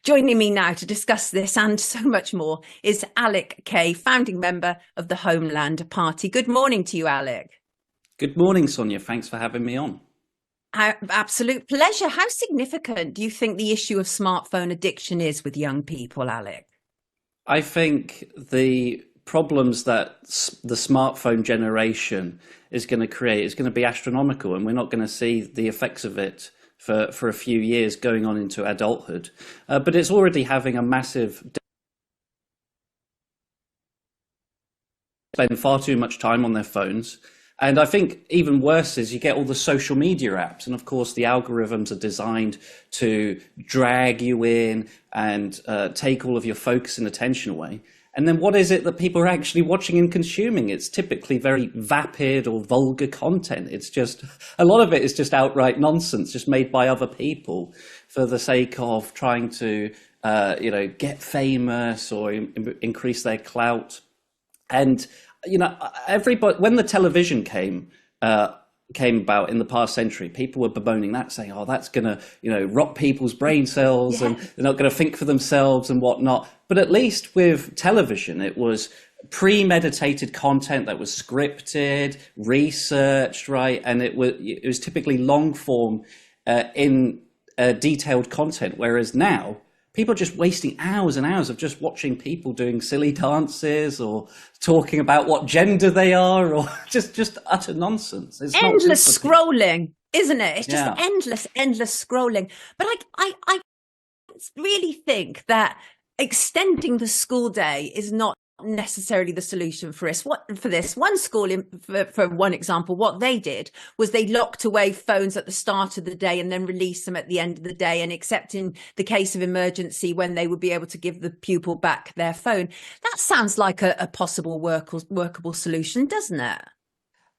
Joining me now to discuss this and so much more is Alec Kay, founding member of the Homeland Party. Good morning to you, Alec. Good morning, Sonia. Thanks for having me on. Absolute pleasure. How significant do you think the issue of smartphone addiction is with young people, Alec? I think the problems that the smartphone generation is going to create is going to be astronomical, and we're not going to see the effects of it for a few years going on into adulthood. But it's already having a massive spend far too much time on their phones. And I think even worse is you get all the social media apps. And of course, the algorithms are designed to drag you in and take all of your focus and attention away. And then what is it that people are actually watching and consuming? It's typically very vapid or vulgar content. It's just, a lot of it is just outright nonsense, just made by other people for the sake of trying to, get famous or increase their clout. And, everybody, when the television came about in the past century, people were bemoaning that, saying, oh, that's going to, rot people's brain cells and they're not going to think for themselves and whatnot. But at least with television, it was premeditated content that was scripted, researched, right? And it was typically long form in detailed content. Whereas now, people are just wasting hours and hours of just watching people doing silly dances or talking about what gender they are, or just utter nonsense. It's endless scrolling, isn't it? It's just endless scrolling. But I really think that extending the school day is not necessarily the solution for us. For this one school, for one example, what they did was they locked away phones at the start of the day and then released them at the end of the day, and except in the case of emergency when they would be able to give the pupil back their phone. That sounds like a possible workable solution, doesn't it?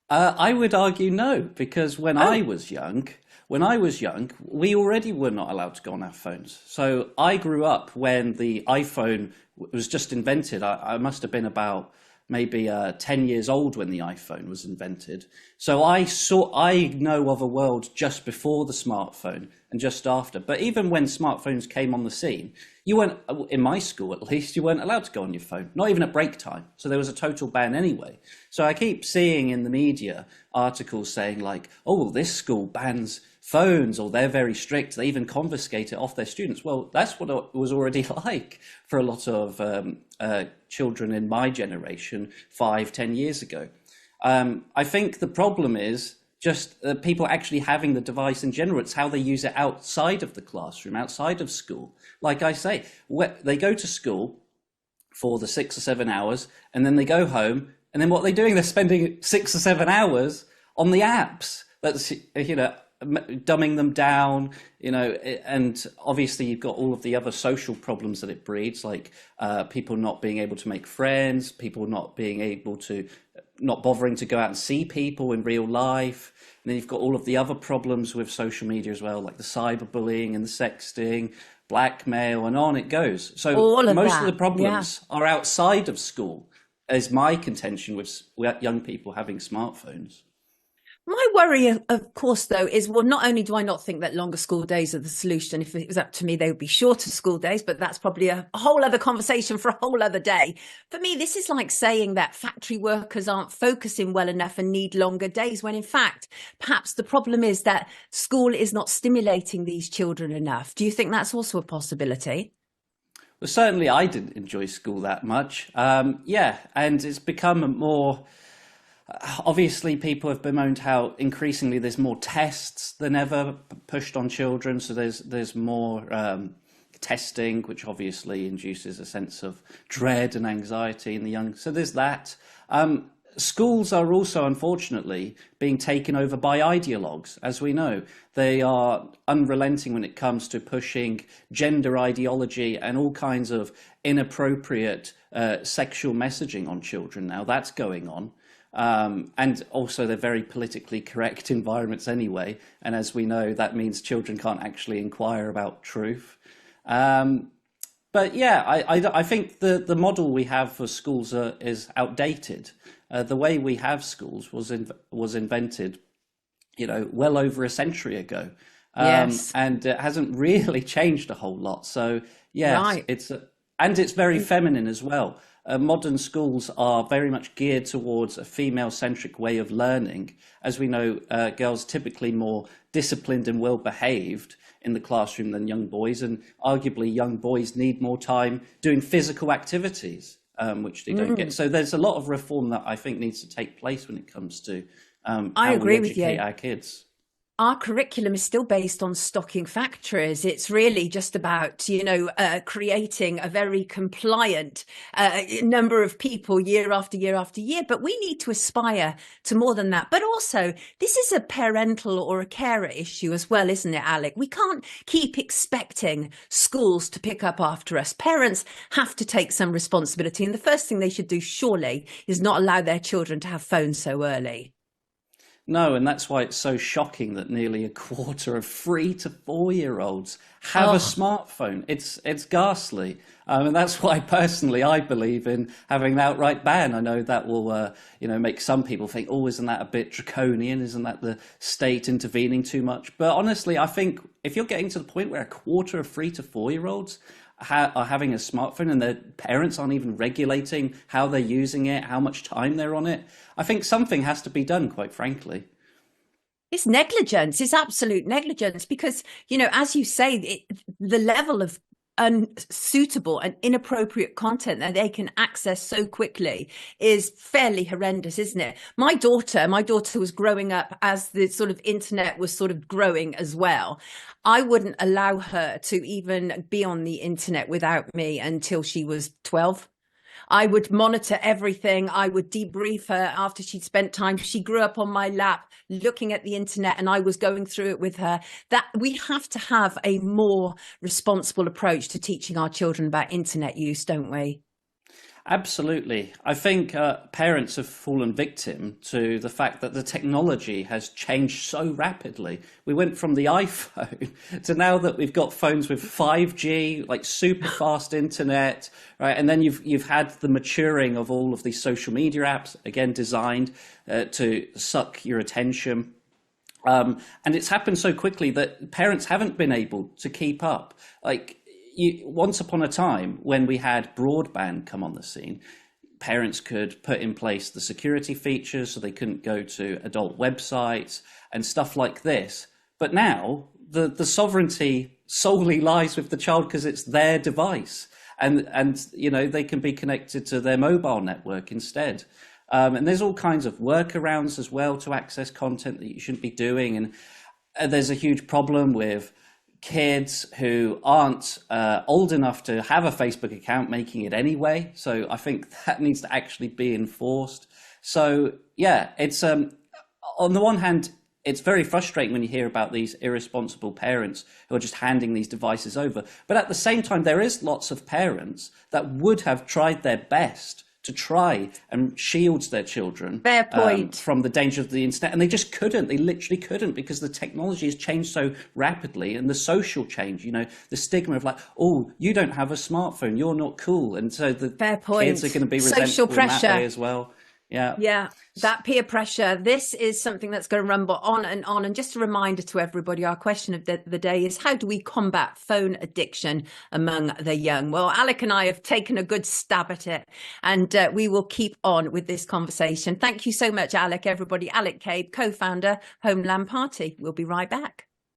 I would argue no, because when I was young, we already were not allowed to go on our phones. So I grew up when the iPhone was just invented. I must have been about maybe 10 years old when the iPhone was invented. So I know of a world just before the smartphone and just after. But even when smartphones came on the scene, you weren't, in my school at least, you weren't allowed to go on your phone, not even at break time. So there was a total ban anyway. So I keep seeing in the media articles saying like, oh, this school bans phones, or they're very strict, they even confiscate it off their students. Well, that's what it was already like for a lot of children in my generation 5-10 years ago. I think the problem is just people actually having the device in general. It's how they use it outside of the classroom, outside of school. Like I say, they go to school for the 6 or 7 hours, and then they go home, and then what are they doing? They're spending 6 or 7 hours on the apps. That's, dumbing them down, and obviously you've got all of the other social problems that it breeds, like people not being able to make friends, people not bothering to go out and see people in real life. And then you've got all of the other problems with social media as well, like the cyberbullying and the sexting, blackmail, and on it goes. So most of the problems are outside of school, is my contention with young people having smartphones. My worry, of course, though, is, well, not only do I not think that longer school days are the solution. If it was up to me, they would be shorter school days, but that's probably a whole other conversation for a whole other day. For me, this is like saying that factory workers aren't focusing well enough and need longer days, when in fact, perhaps the problem is that school is not stimulating these children enough. Do you think that's also a possibility? Well, certainly I didn't enjoy school that much. And it's become more... Obviously, people have bemoaned how increasingly there's more tests than ever pushed on children. So there's more testing, which obviously induces a sense of dread and anxiety in the young. So there's that. Schools are also, unfortunately, being taken over by ideologues. As we know, they are unrelenting when it comes to pushing gender ideology and all kinds of inappropriate sexual messaging on children. Now that's going on. And also they're very politically correct environments anyway. And as we know, that means children can't actually inquire about truth. But yeah, I think the model we have for schools is outdated. The way we have schools was invented, well over a century ago. Yes. And it hasn't really changed a whole lot. So Yes, Right. and it's very feminine as well. Modern schools are very much geared towards a female-centric way of learning. As we know, girls typically more disciplined and well-behaved in the classroom than young boys, and arguably young boys need more time doing physical activities, which they don't get. So there's a lot of reform that I think needs to take place when it comes to I how we agree with educate you. our kids. Our curriculum is still based on stocking factories. It's really just about, creating a very compliant number of people year after year after year. But we need to aspire to more than that. But also, this is a parental or a carer issue as well, isn't it, Alec? We can't keep expecting schools to pick up after us. Parents have to take some responsibility. And the first thing they should do, surely, is not allow their children to have phones so early. No, and that's why it's so shocking that nearly a quarter of 3 to 4 year olds have a smartphone. It's ghastly, and that's why personally I believe in having an outright ban. I know that will make some people think, oh, isn't that a bit draconian? Isn't that the state intervening too much? But honestly, I think if you're getting to the point where a quarter of 3 to 4 year olds are having a smartphone and their parents aren't even regulating how they're using it, how much time they're on it, I think something has to be done, quite frankly. It's negligence. It's absolute negligence because, as you say, the level of unsuitable and inappropriate content that they can access so quickly is fairly horrendous, isn't it? My daughter was growing up as the sort of internet was sort of growing as well. I wouldn't allow her to even be on the internet without me until she was 12. I would monitor everything. I would debrief her after she'd spent time. She grew up on my lap looking at the internet and I was going through it with her. That we have to have a more responsible approach to teaching our children about internet use, don't we? Absolutely. I think parents have fallen victim to the fact that the technology has changed so rapidly. We went from the iPhone to now that we've got phones with 5G, like super fast internet, right? And then you've had the maturing of all of these social media apps, again designed to suck your attention. And it's happened so quickly that parents haven't been able to keep up. Once upon a time, when we had broadband come on the scene, parents could put in place the security features so they couldn't go to adult websites and stuff like this. But now the sovereignty solely lies with the child because it's their device, and they can be connected to their mobile network instead. And there's all kinds of workarounds as well to access content that you shouldn't be doing. And there's a huge problem with kids who aren't old enough to have a Facebook account making it anyway. So I think that needs to actually be enforced. So yeah, it's on the one hand, it's very frustrating when you hear about these irresponsible parents who are just handing these devices over. But at the same time, there is lots of parents that would have tried their best to try and shield their children Fair point. from the danger of the internet. And they just couldn't. They literally couldn't because the technology has changed so rapidly, and the social change, the stigma of like, oh, you don't have a smartphone, you're not cool. And so the Fair point. kids are going to be resentful Social pressure in that way as well. Yeah. Yeah, that peer pressure. This is something that's going to rumble on and on. And just a reminder to everybody, our question of the day is, how do we combat phone addiction among the young? Well, Alec and I have taken a good stab at it, and we will keep on with this conversation. Thank you so much, Alec, everybody. Alec Cabe, co-founder, Homeland Party. We'll be right back.